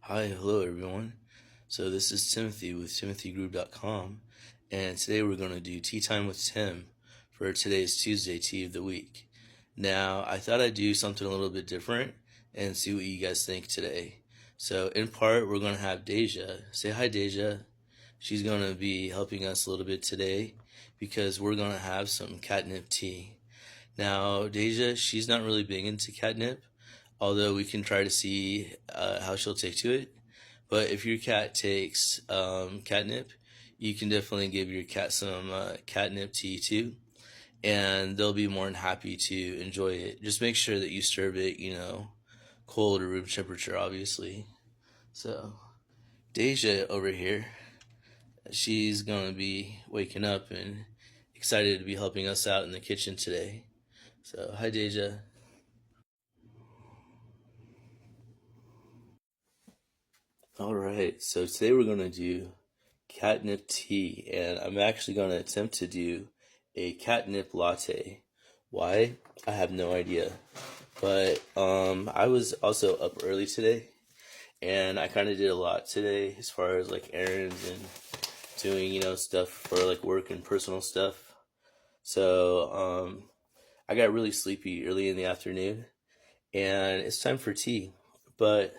Hi, hello everyone. So this is Timothy with timothygroup.com, and today we're going to do Tea Time with Tim for today's Tuesday Tea of the Week. Now, I thought I'd do something a little bit different and see what you guys think today. So in part, we're going to have Deja. Say hi, Deja. She's going to be helping us a little bit today because we're going to have some catnip tea. Now, Deja, she's not really big into catnip, although we can try to see how she'll take to it. But if your cat takes catnip, you can definitely give your cat some catnip tea too, and they'll be more than happy to enjoy it. Just make sure that you serve it, cold or room temperature, obviously. So, Deja over here, she's gonna be waking up and excited to be helping us out in the kitchen today. So, hi, Deja. All right, so today we're going to do catnip tea, and I'm actually going to attempt to do a catnip latte. Why? I have no idea. But I was also up early today, and I kind of did a lot today as far as like errands and doing, stuff for like work and personal stuff. So I got really sleepy early in the afternoon, and it's time for tea. But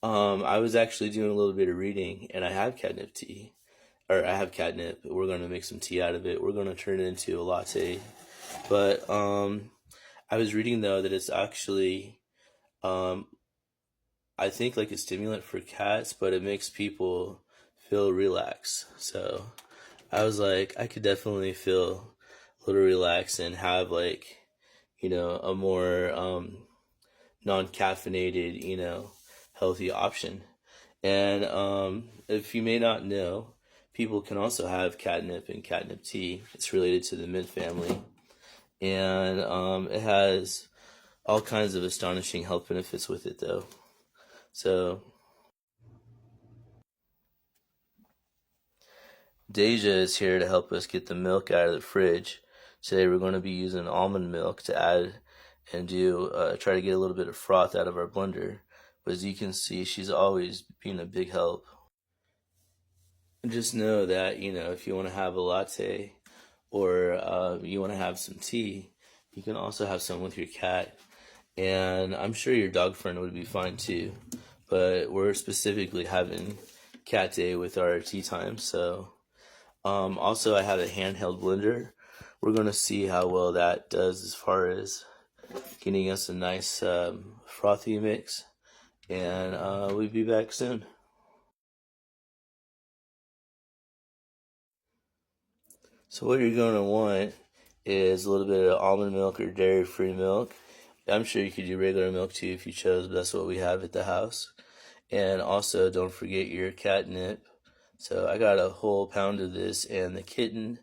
I was actually doing a little bit of reading, and I have catnip tea, or I have catnip. We're gonna make some tea out of it. We're gonna turn it into a latte. But I was reading though that it's actually, um, I think like a stimulant for cats, but it makes people feel relaxed. So I was like, I could definitely feel a little relaxed and have like, a more non-caffeinated, healthy option. And if you may not know, people can also have catnip and catnip tea. It's related to the mint family, and it has all kinds of astonishing health benefits with it, though. So Deja is here to help us get the milk out of the fridge. Today we're going to be using almond milk to add and do try to get a little bit of froth out of our blender. But as you can see, she's always been a big help. Just know that, if you want to have a latte or you want to have some tea, you can also have some with your cat. And I'm sure your dog friend would be fine too. But we're specifically having cat day with our tea time. So also I have a handheld blender. We're going to see how well that does as far as getting us a nice frothy mix. And we'll be back soon. So what you're going to want is a little bit of almond milk or dairy-free milk. I'm sure you could do regular milk too if you chose, but that's what we have at the house. And also don't forget your catnip. So I got a whole pound of this, and the kitten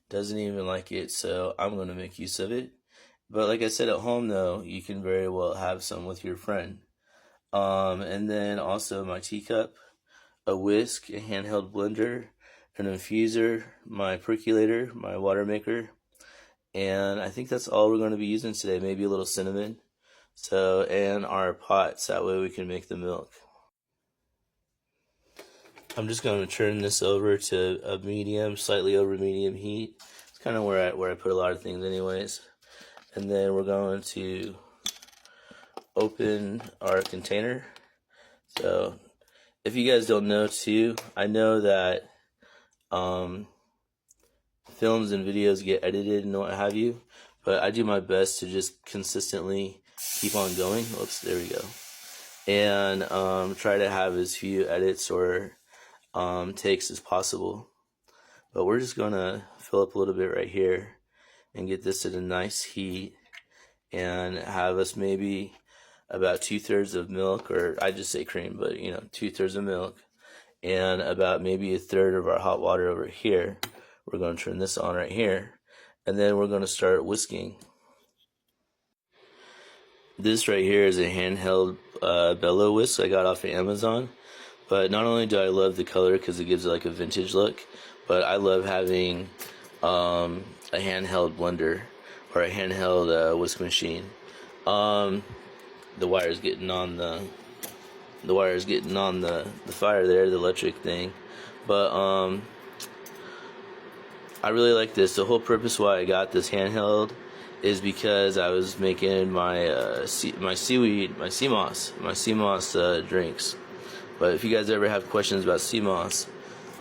doesn't even like it, so I'm going to make use of it. But like I said, at home though, you can very well have some with your friend. And then also my teacup, a whisk, a handheld blender, an infuser, my percolator, my water maker, and I think that's all we're going to be using today. Maybe a little cinnamon. So, and our pots. That way we can make the milk. I'm just going to turn this over to a medium, slightly over medium heat. It's kind of where I put a lot of things, anyways. And then we're going to open our container. So, if you guys don't know too, I know that films and videos get edited and what have you, but I do my best to just consistently keep on going. Oops, there we go. And try to have as few edits or takes as possible. But we're just going to fill up a little bit right here and get this at a nice heat and have us maybe about 2/3 of milk, or I just say cream, but 2/3 of milk, and about maybe 1/3 of our hot water over here. We're going to turn this on right here, and then we're going to start whisking. This right here is a handheld bellow whisk I got off of Amazon. But not only do I love the color because it gives it like a vintage look, but I love having a handheld blender or a handheld whisk machine. The wire's getting on the the wires getting on the fire there, the electric thing. But I really like this. The whole purpose why I got this handheld is because I was making my my sea moss drinks. But if you guys ever have questions about sea moss,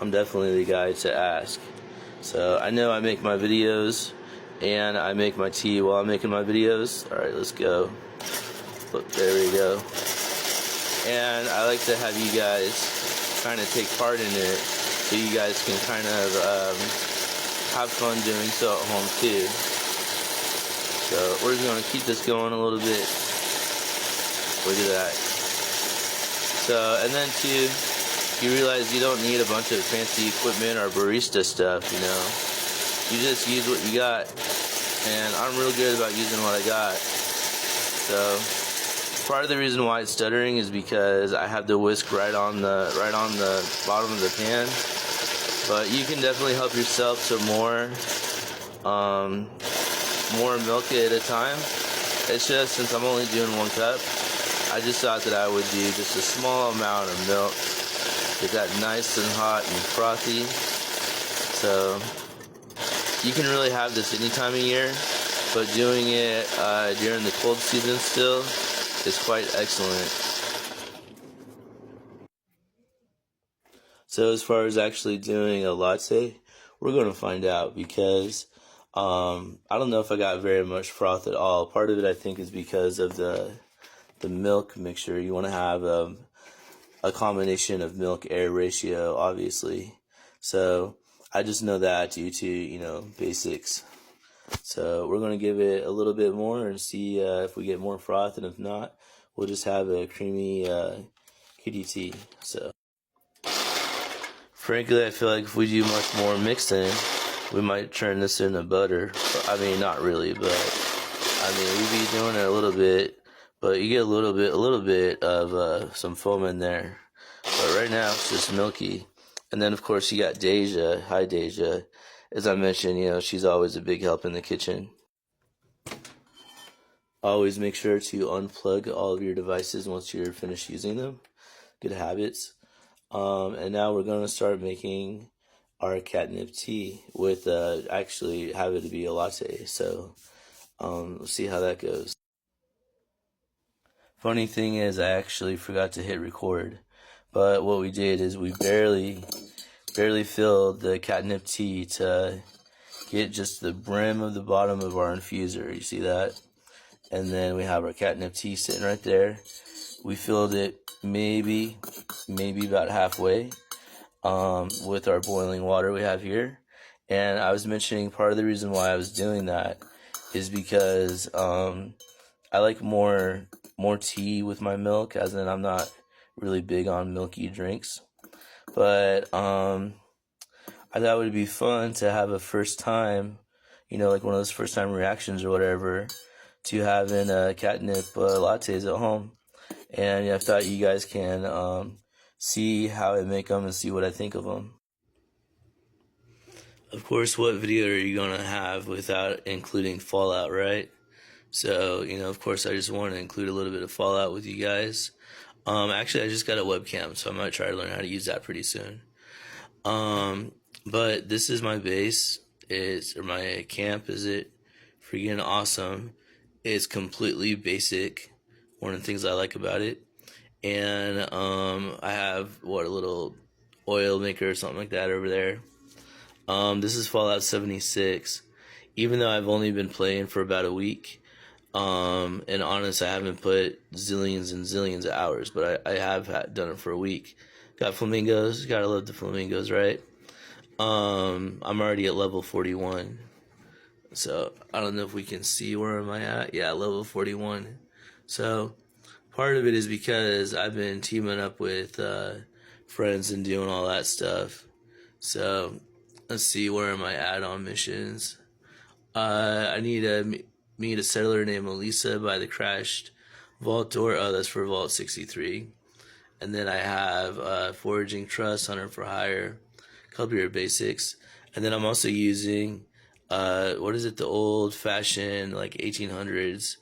I'm definitely the guy to ask. So I know I make my videos and I make my tea while I'm making my videos. All right, let's go. Look, there we go. And I like to have you guys kind of take part in it, so you guys can kind of have fun doing so at home too. So we're just gonna keep this going a little bit. Look at that. So, and then too, you realize you don't need a bunch of fancy equipment or barista stuff, you know. You just use what you got, and I'm real good about using what I got. So part of the reason why it's stuttering is because I have the whisk right on the bottom of the pan. But you can definitely help yourself to more milk at a time. It's just, since I'm only doing 1 cup, I just thought that I would do just a small amount of milk. Get that nice and hot and frothy. So you can really have this any time of year, but doing it during the cold season still is quite excellent. So as far as actually doing a latte, we're going to find out, because I don't know if I got very much froth at all. Part of it, I think, is because of the milk mixture. You want to have a combination of milk-air ratio, obviously. So I just know that due to, you know, basics. So we're going to give it a little bit more and see if we get more froth, and if not, we'll just have a creamy kitty tea. So frankly, I feel like if we do much more mixing, we might turn this into butter. I mean, not really, but I mean, we'd be doing it a little bit, but you get a little bit of some foam in there. But right now, it's just milky. And then, of course, you got Deja. Hi, Deja. As I mentioned, you know, she's always a big help in the kitchen. Always make sure to unplug all of your devices once you're finished using them. Good habits. And now we're going to start making our catnip tea with actually have it to be a latte. So we'll see how that goes. Funny thing is, I actually forgot to hit record, but what we did is we barely filled the catnip tea to get just the brim of the bottom of our infuser. You see that? And then we have our catnip tea sitting right there. We filled it maybe about halfway with our boiling water we have here. And I was mentioning part of the reason why I was doing that is because I like more tea with my milk, as in I'm not really big on milky drinks. But I thought it would be fun to have a first time, you know, like one of those first time reactions or whatever, to having catnip lattes at home. And I thought you guys can see how I make them and see what I think of them. Of course, what video are you going to have without including Fallout, right? So, you know, of course, I just want to include a little bit of Fallout with you guys. Actually, I just got a webcam, so I might try to learn how to use that pretty soon. But this is my base. Or my camp, is it? Freaking awesome. It's completely basic. One of the things I like about it. And I have a little oil maker or something like that over there. This is Fallout 76. Even though I've only been playing for about a week, and honest, I haven't put zillions and zillions of hours, but I have done it for a week. Got flamingos. Gotta love the flamingos, right? I'm already at level 41. So I don't know if we can see where am I at. Yeah, level 41. So part of it is because I've been teaming up with friends and doing all that stuff. So let's see, where am I at on missions? I need to meet a settler named Elisa by the crashed vault door. Oh, that's for Vault 63. And then I have foraging trust, hunter for hire, couple of your basics. And then I'm also using the old fashioned like 1800s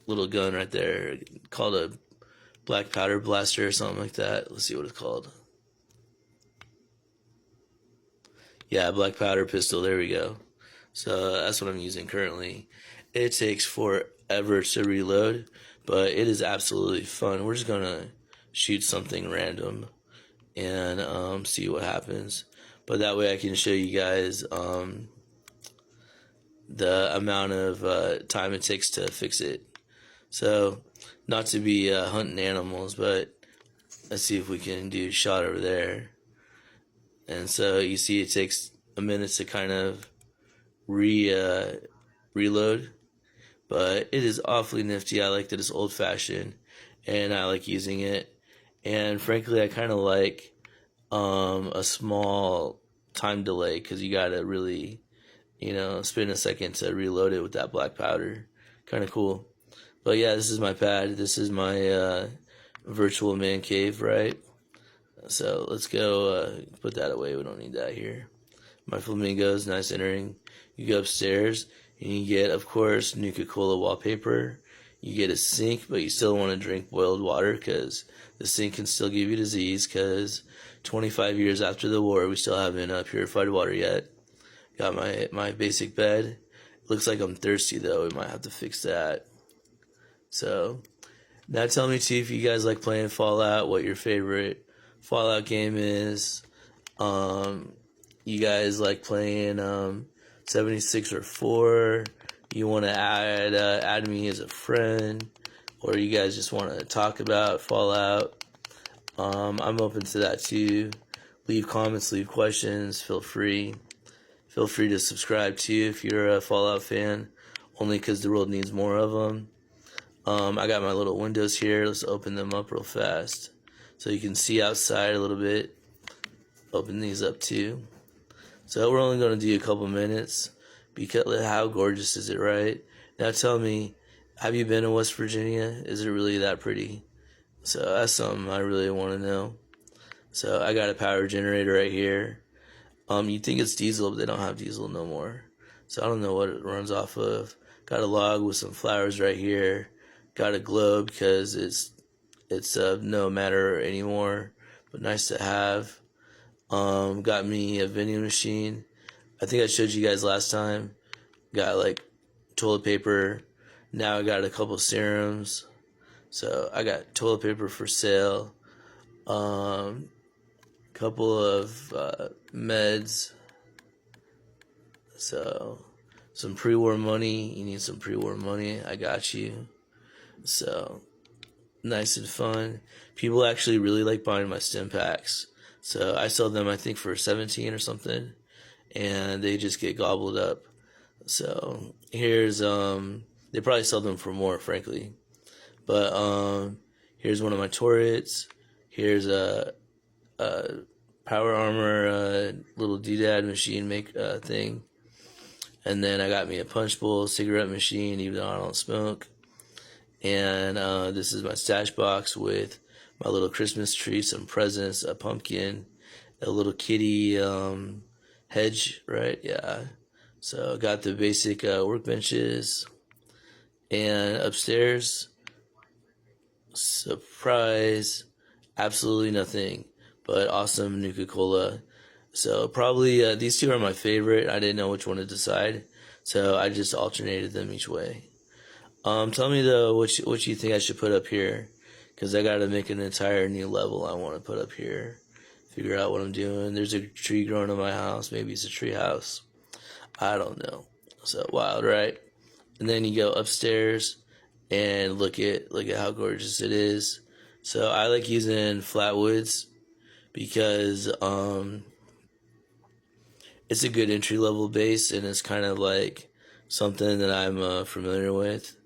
little gun right there called a black powder blaster or something like that. Let's see what it's called. Yeah, black powder pistol. There we go. So that's what I'm using currently. It takes forever to reload, but it is absolutely fun. We're just gonna shoot something random and see what happens. But that way I can show you guys the amount of time it takes to fix it. So, not to be hunting animals, but let's see if we can do a shot over there. And so you see it takes a minute to kind of reload, but it is awfully nifty. I like that it's old fashioned and I like using it. And frankly, I kind of like a small time delay because you gotta really, spend a second to reload it with that black powder. Kind of cool. But yeah, this is my pad. This is my virtual man cave, right? So let's go put that away. We don't need that here. My flamingos, nice entering. You go upstairs and you get, of course, Nuka-Cola wallpaper. You get a sink, but you still want to drink boiled water because the sink can still give you disease because 25 years after the war, we still haven't purified water yet. Got my basic bed. Looks like I'm thirsty, though. We might have to fix that. So, now tell me, too, if you guys like playing Fallout, what your favorite Fallout game is. You guys like playing 76 or 4. You want to add me as a friend, or you guys just want to talk about Fallout. I'm open to that too. Leave comments, leave questions, feel free. Feel free to subscribe too if you're a Fallout fan, only because the world needs more of them. I got my little windows here. Let's open them up real fast so you can see outside a little bit. Open these up too. So we're only going to do a couple minutes because how gorgeous is it, right? Now tell me, have you been to West Virginia? Is it really that pretty? So that's something I really want to know. So I got a power generator right here. You'd think it's diesel, but they don't have diesel no more. So I don't know what it runs off of. Got a log with some flowers right here. Got a globe because it's no matter anymore, but nice to have. Got me a vending machine. I think I showed you guys last time. Got like toilet paper. Now I got a couple serums. So I got toilet paper for sale. Couple of meds. So some pre-war money. You need some pre-war money. I got you. So nice and fun. People actually really like buying my stim packs. So I sell them, I think, for 17 or something, and they just get gobbled up. So here's they probably sell them for more, frankly. But here's one of my turrets. Here's a power armor little doodad machine thing, and then I got me a punch bowl, cigarette machine, even though I don't smoke. And this is my stash box with my little Christmas tree, some presents, a pumpkin, a little kitty hedge, right? Yeah. So I got the basic workbenches. And upstairs, surprise, absolutely nothing, but awesome Nuka-Cola. So probably these two are my favorite. I didn't know which one to decide, so I just alternated them each way. Tell me though what you think I should put up here, because I got to make an entire new level I want to put up here. Figure out what I'm doing. There's a tree growing in my house. Maybe it's a tree house. I don't know. So wild, right? And then you go upstairs and look at how gorgeous it is. So I like using flat woods because it's a good entry level base and it's kind of like something that I'm familiar with.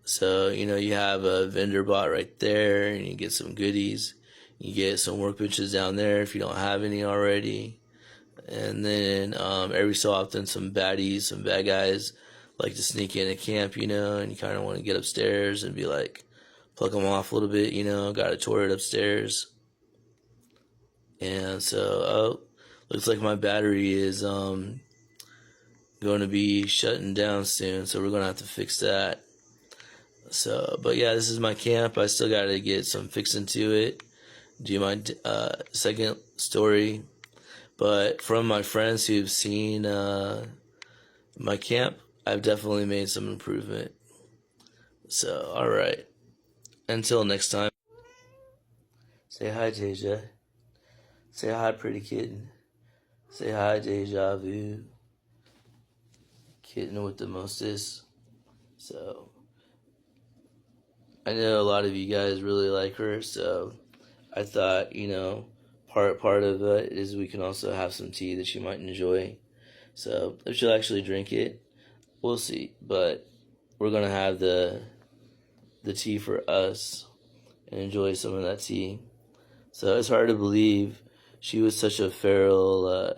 So, you have a vendor bot right there and you get some goodies. You get some workbenches down there if you don't have any already. And then every so often some baddies, some bad guys like to sneak in at camp, and you kind of want to get upstairs and be like, pluck them off a little bit, got a turret upstairs. And so, looks like my battery is going to be shutting down soon, so we're going to have to fix that. So, but yeah, this is my camp. I still got to get some fixing to it. Do my second story. But from my friends who've seen my camp, I've definitely made some improvement. So, all right. Until next time. Say hi, Deja. Say hi, pretty kitten. Say hi, Deja Vu. Kitten with the mostest. So, I know a lot of you guys really like her, so I thought, part of it is we can also have some tea that she might enjoy. So, if she'll actually drink it, we'll see. But we're gonna have the tea for us and enjoy some of that tea. So it's hard to believe she was such a feral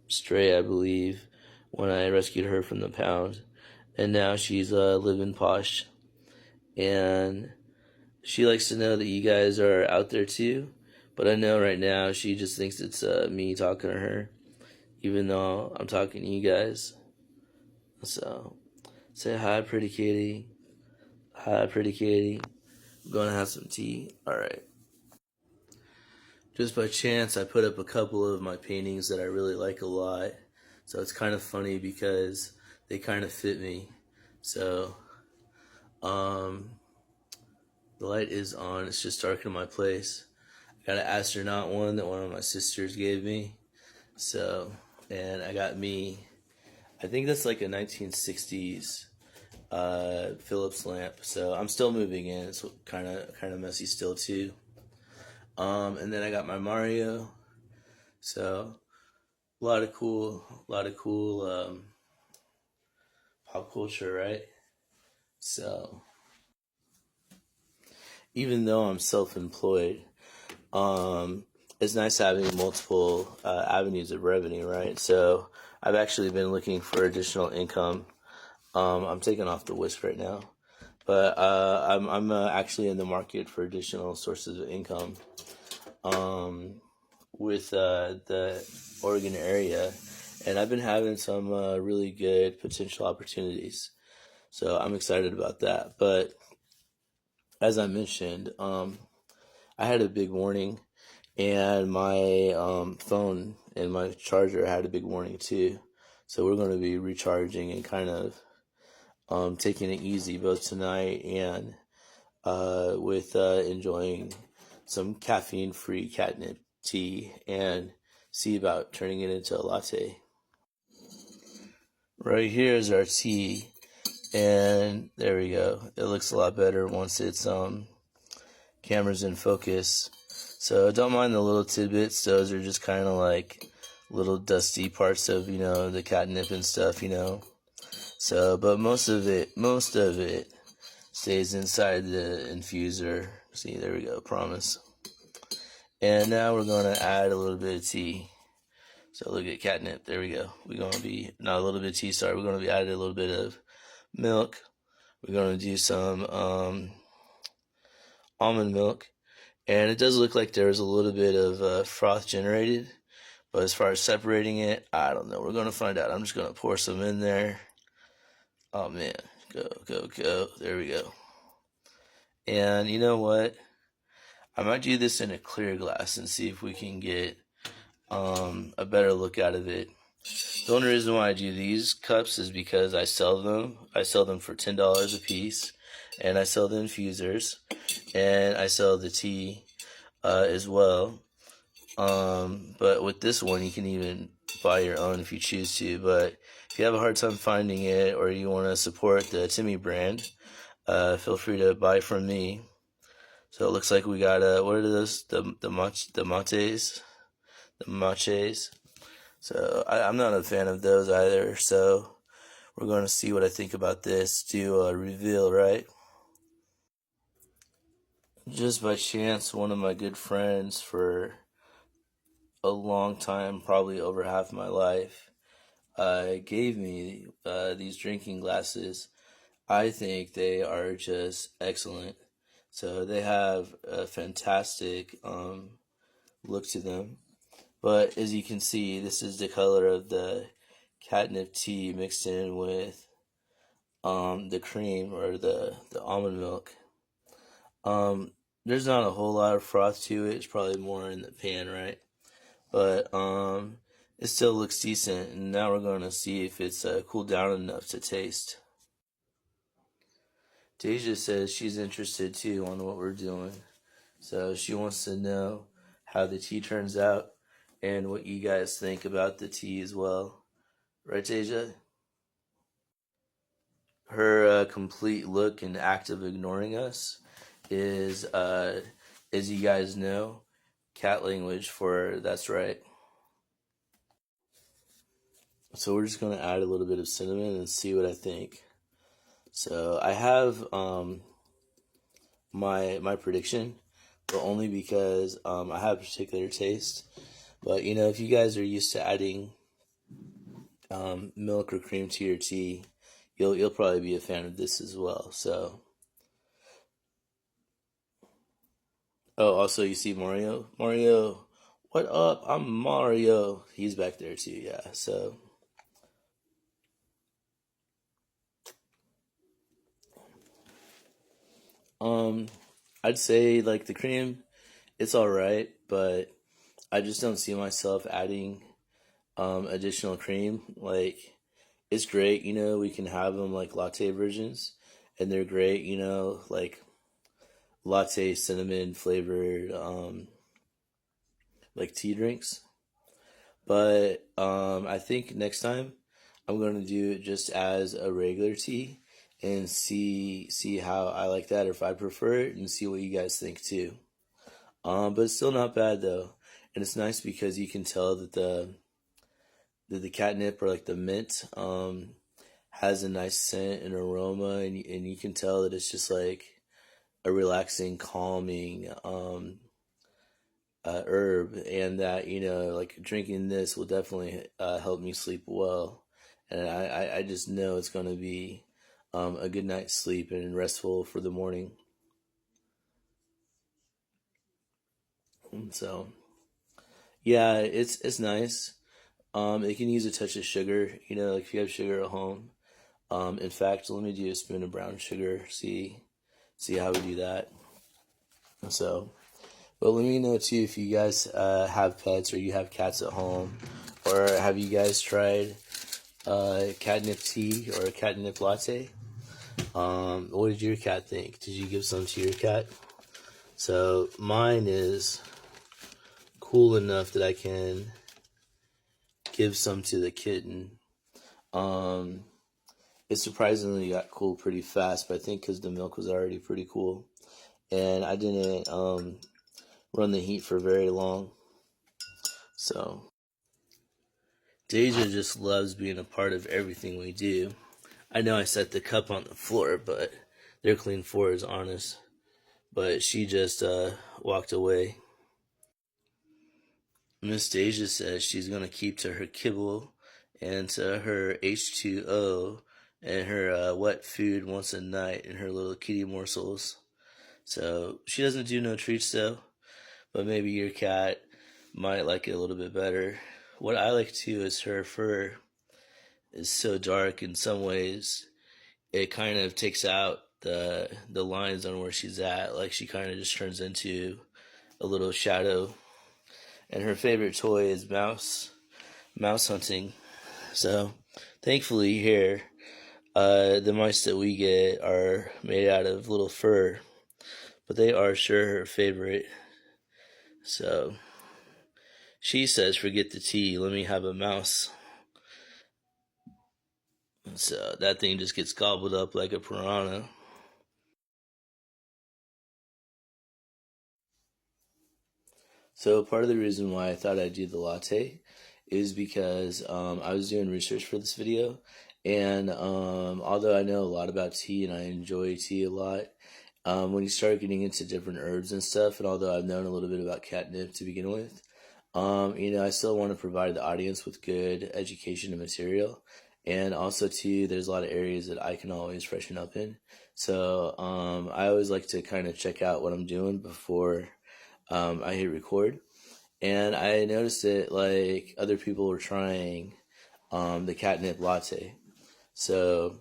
stray, I believe, when I rescued her from the pound. And now she's living posh. And she likes to know that you guys are out there too. But I know right now she just thinks it's me talking to her, even though I'm talking to you guys. So say hi, pretty kitty. Hi, pretty kitty. I'm going to have some tea. All right. Just by chance, I put up a couple of my paintings that I really like a lot. So it's kind of funny because they kind of fit me. So, the light is on. It's just dark in my place. I got an astronaut one that one of my sisters gave me. So, and I got me, I think that's like a 1960s Phillips lamp. So I'm still moving in. It's kind of messy still too. And then I got my Mario. So a lot of cool pop culture, right? So even though I'm self-employed, it's nice having multiple avenues of revenue, right? So I've actually been looking for additional income. I'm taking off the whisk right now, but I'm actually in the market for additional sources of income. With the Oregon area, and I've been having some really good potential opportunities. So I'm excited about that. But as I mentioned, I had a big warning, and my phone and my charger had a big warning too. So we're going to be recharging and kind of taking it easy both tonight and with enjoying some caffeine-free catnip tea and see about turning it into a latte. Right here is our tea, and there we go. It looks a lot better once it's camera's in focus. So don't mind the little tidbits. Those are just kind of like little dusty parts of the catnip and stuff. So, but most of it stays inside the infuser. See, there we go. Promise. And now we're going to add a little bit of tea. So look at catnip. There we go. We're going to be, not a little bit of tea, sorry. We're going to be adding a little bit of milk. We're going to do some almond milk. And it does look like there's a little bit of froth generated. But as far as separating it, I don't know. We're going to find out. I'm just going to pour some in there. Oh, man. Go, go, go. There we go. And you know what? I might do this in a clear glass and see if we can get a better look out of it. The only reason why I do these cups is because I sell them. I sell them for $10 a piece, and I sell the infusers, and I sell the tea as well. But with this one, you can even buy your own if you choose to. But if you have a hard time finding it, or you want to support the Timmy brand, feel free to buy from me. So it looks like we got what are those? The mates. So I'm not a fan of those either. So we're going to see what I think about this. Do a reveal, right? Just by chance, one of my good friends for a long time, probably over half my life, gave me these drinking glasses. I think they are just excellent. So they have a fantastic look to them. But as you can see, this is the color of the catnip tea mixed in with the cream or the almond milk. There's not a whole lot of froth to it. It's probably more in the pan, right? But it still looks decent. And now we're gonna see if it's cooled down enough to taste. Deja says she's interested too on what we're doing, so she wants to know how the tea turns out and what you guys think about the tea as well, right, Deja? Her complete look and act of ignoring us is, as you guys know, cat language for that's right. So we're just going to add a little bit of cinnamon and see what I think. So I have my prediction, but only because I have a particular taste. But you know, if you guys are used to adding milk or cream to your tea, you'll probably be a fan of this as well. So, oh, also you see Mario. Mario, what up? I'm Mario. He's back there too. Yeah. So, um, I'd say like the cream, it's all right, but I just don't see myself adding additional cream. Like, it's great, you know, we can have them like latte versions, and they're great, you know, like latte cinnamon flavored like tea drinks. But I think next time I'm going to do it just as a regular tea and see how I like that or if I prefer it and see what you guys think too. But it's still not bad though. And it's nice because you can tell that the catnip or like the mint has a nice scent and aroma, and you can tell that it's just like a relaxing, calming herb, and that you know, like drinking this will definitely help me sleep well, and I just know it's going to be a good night's sleep and restful for the morning. So yeah, it's nice. It can use a touch of sugar, you know, like if you have sugar at home. In fact, let me do a spoon of brown sugar. See how we do that. So, but let me know too if you guys have pets or you have cats at home, or have you guys tried catnip tea or a catnip latte? What did your cat think? Did you give some to your cat? So mine is cool enough that I can give some to the kitten. Um, it surprisingly got cool pretty fast, but I think because the milk was already pretty cool, and I didn't run the heat for very long. So Deja just loves being a part of everything we do. I know I set the cup on the floor, but they're clean floors, honest. But she just walked away. Miss Deja says she's gonna keep to her kibble and to her H2O and her wet food once a night and her little kitty morsels. So she doesn't do no treats though, but maybe your cat might like it a little bit better. What I like too is her fur is so dark in some ways. It kind of takes out the lines on where she's at. Like she kind of just turns into a little shadow. And her favorite toy is mouse hunting. So thankfully here, the mice that we get are made out of little fur, but they are sure her favorite. So she says, forget the tea, let me have a mouse. So that thing just gets gobbled up like a piranha. So part of the reason why I thought I'd do the latte is because I was doing research for this video, and although I know a lot about tea and I enjoy tea a lot, when you start getting into different herbs and stuff, and although I've known a little bit about catnip to begin with, you know, I still want to provide the audience with good education and material. And also, too, there's a lot of areas that I can always freshen up in. So I always like to kind of check out what I'm doing before I hit record. And I noticed that like other people were trying the catnip latte. So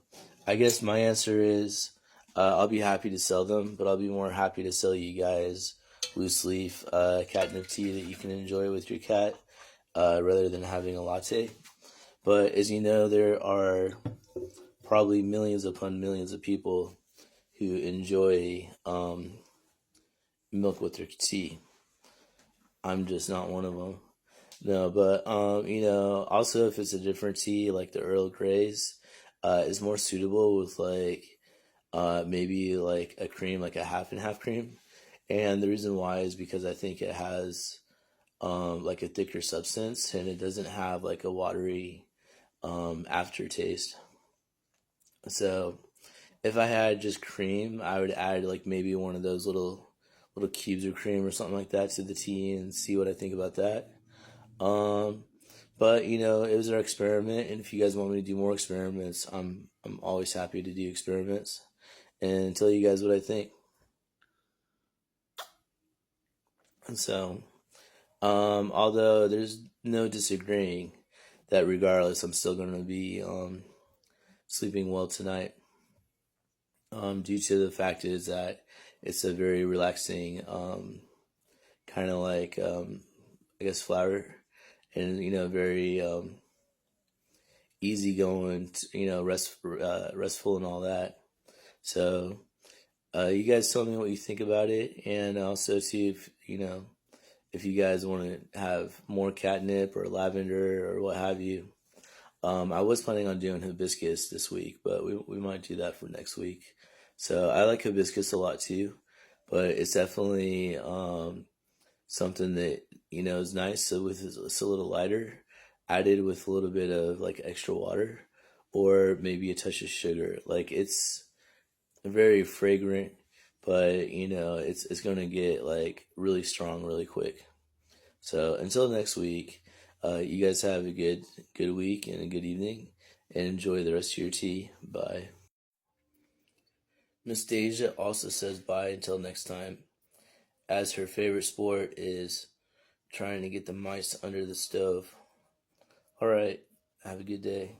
I guess my answer is I'll be happy to sell them, but I'll be more happy to sell you guys loose leaf catnip tea that you can enjoy with your cat rather than having a latte. But as you know, there are probably millions upon millions of people who enjoy milk with their tea. I'm just not one of them. No, but also if it's a different tea like the Earl Grey's, is more suitable with like maybe like a cream, like a half and half cream. And the reason why is because I think it has like a thicker substance and it doesn't have like a watery aftertaste. So if I had just cream, I would add like maybe one of those little cubes of cream or something like that to the tea and see what I think about that. Um, but it was our experiment, and if you guys want me to do more experiments, I'm always happy to do experiments and tell you guys what I think. And so, although there's no disagreeing that regardless, I'm still going to be sleeping well tonight. Due to the fact is that it's a very relaxing kind of like I guess flower, and very easygoing, restful and all that. So you guys tell me what you think about it, and also see if you guys want to have more catnip or lavender or what have you. I was planning on doing hibiscus this week, but we might do that for next week. So I like hibiscus a lot too, but it's definitely something that is nice. So with it's a little lighter, added with a little bit of like extra water, or maybe a touch of sugar. Like it's very fragrant, but it's gonna get like really strong really quick. So until next week, you guys have a good week and a good evening, and enjoy the rest of your tea. Bye. Miss Deja also says bye until next time, as her favorite sport is trying to get the mice under the stove. All right, have a good day.